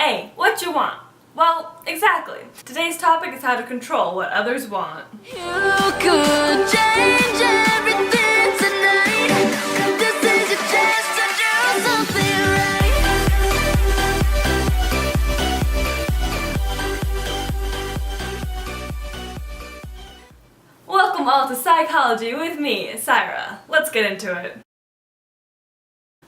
Hey, what you want? Well, exactly. Today's topic is how to control what others want. You could change everything tonight. This is your chance to do something right. Welcome all to Sai-cology with me, Saira. Let's get into it.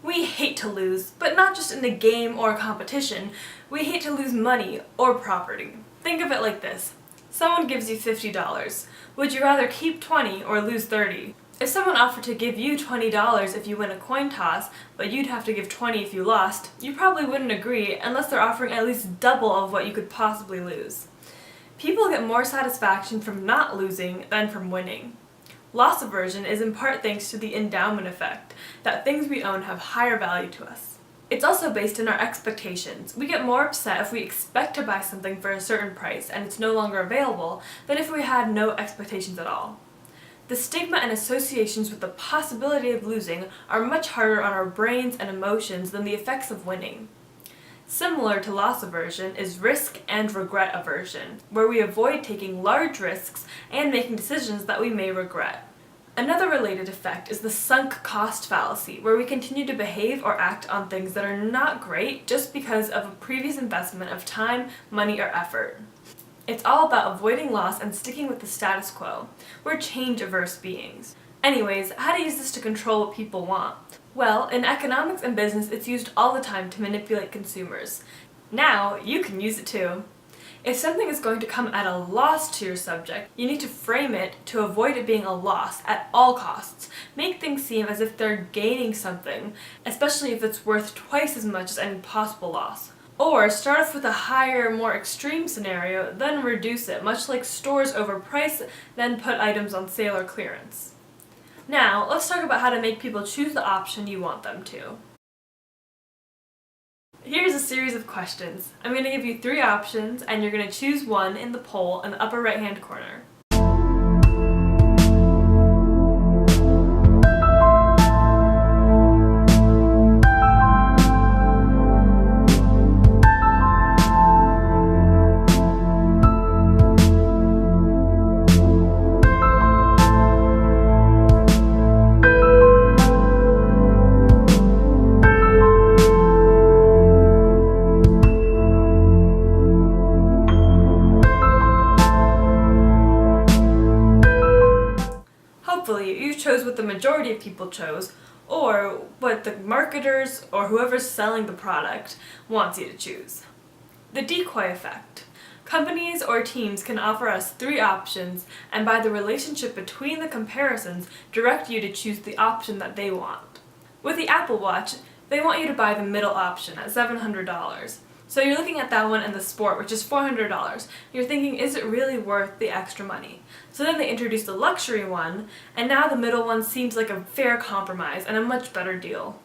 We hate to lose, but not just in a game or a competition. We hate to lose money or property. Think of it like this. Someone gives you $50. Would you rather keep 20 or lose 30? If someone offered to give you $20 if you win a coin toss, but you'd have to give 20 if you lost, you probably wouldn't agree unless they're offering at least double of what you could possibly lose. People get more satisfaction from not losing than from winning. Loss aversion is in part thanks to the endowment effect, that things we own have higher value to us. It's also based in our expectations. We get more upset if we expect to buy something for a certain price and it's no longer available than if we had no expectations at all. The stigma and associations with the possibility of losing are much harder on our brains and emotions than the effects of winning. Similar to loss aversion is risk and regret aversion, where we avoid taking large risks and making decisions that we may regret. Another related effect is the sunk cost fallacy, where we continue to behave or act on things that are not great just because of a previous investment of time, money, or effort. It's all about avoiding loss and sticking with the status quo. We're change-averse beings. Anyways, how to use this to control what people want? Well, in economics and business, it's used all the time to manipulate consumers. Now, you can use it too. If something is going to come at a loss to your subject, you need to frame it to avoid it being a loss at all costs. Make things seem as if they're gaining something, especially if it's worth twice as much as any possible loss. Or start off with a higher, more extreme scenario, then reduce it, much like stores overprice, then put items on sale or clearance. Now, let's talk about how to make people choose the option you want them to. Here's a series of questions. I'm going to give you 3 options, and you're going to choose one in the poll in the upper right-hand corner. Hopefully, you chose what the majority of people chose, or what the marketers or whoever's selling the product wants you to choose. The Decoy Effect. Companies or teams can offer us 3 options, and by the relationship between the comparisons, direct you to choose the option that they want. With the Apple Watch, they want you to buy the middle option at $700. So you're looking at that one and the Sport, which is $400. You're thinking, is it really worth the extra money? So then they introduced the luxury one, and now the middle one seems like a fair compromise and a much better deal.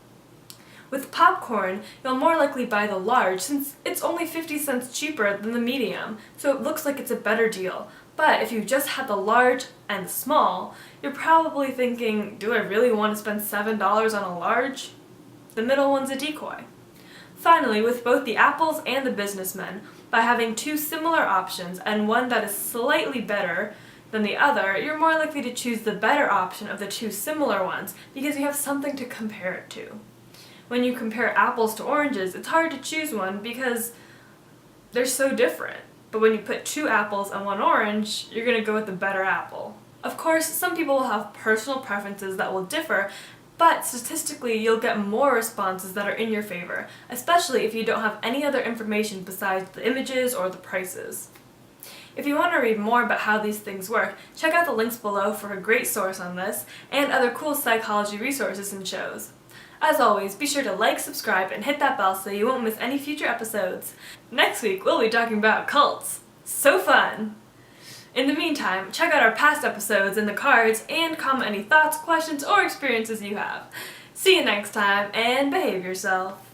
With popcorn, you'll more likely buy the large since it's only 50 cents cheaper than the medium, so it looks like it's a better deal. But if you just had the large and the small, you're probably thinking, do I really want to spend $7 on a large? The middle one's a decoy. Finally, with both the apples and the businessmen, by having 2 similar options and one that is slightly better than the other, you're more likely to choose the better option of the 2 similar ones because you have something to compare it to. When you compare apples to oranges, it's hard to choose one because they're so different. But when you put 2 apples and 1 orange, you're going to go with the better apple. Of course, some people will have personal preferences that will differ, but statistically, you'll get more responses that are in your favor, especially if you don't have any other information besides the images or the prices. If you want to read more about how these things work, check out the links below for a great source on this, and other cool psychology resources and shows. As always, be sure to like, subscribe, and hit that bell so you won't miss any future episodes. Next week, we'll be talking about cults. So fun! In the meantime, check out our past episodes in the cards and comment any thoughts, questions, or experiences you have. See you next time, and behave yourself.